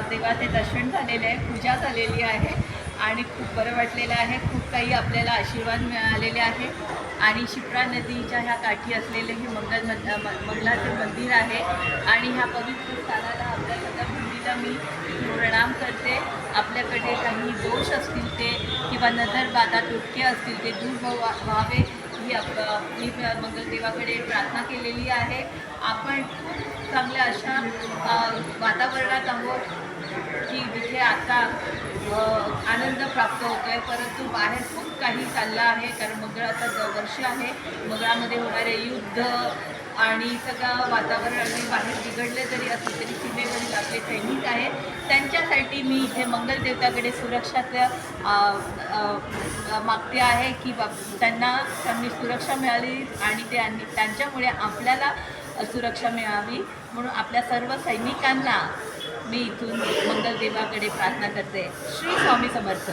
देवाचे दर्शन झालेले आहे, पूजा झालेली आहे आणि खूप बरं वाटलेलं आहे. खूप काही आपल्याला आशीर्वाद मिळालेले आहे आणि शिप्रा नदीच्या ह्या काठी असलेले हे मंगलाचे मंदिर आहे आणि ह्या पवित्र स्थानाला आपल्या सगळ्या भूमीला मी प्रणाम करते. आपल्याकडे काही दोष असतील ते किंवा नजरबाधा तोटके असतील ते दूर व्हावे ही आपली मंगलदेवाकडे प्रार्थना केलेली आहे. आपण खूप चांगल्या अशा वातावरणात आहोत की जिथे आता आनंद प्राप्त होतो आहे, परंतु बाहेर खूप काही चाललं आहे. कारण मंगळाचं वर्ष आहे. मंगळामध्ये होणारे युद्ध आणि सगळं वातावरण आणि बाहेर बिघडले जरी असले तरी सीमेवरील आपले सैनिक आहेत, त्यांच्यासाठी मी इथे मंगल देवताकडे सुरक्षाचं मागते आहे की त्यांनी सुरक्षा मिळाली आणि त्यांच्यामुळे आपल्याला सुरक्षा मिळावी. म्हणून आपल्या सर्व सैनिकांना मी इथून मंगलदेवाकडे प्रार्थना करते. श्री स्वामी समर्थ.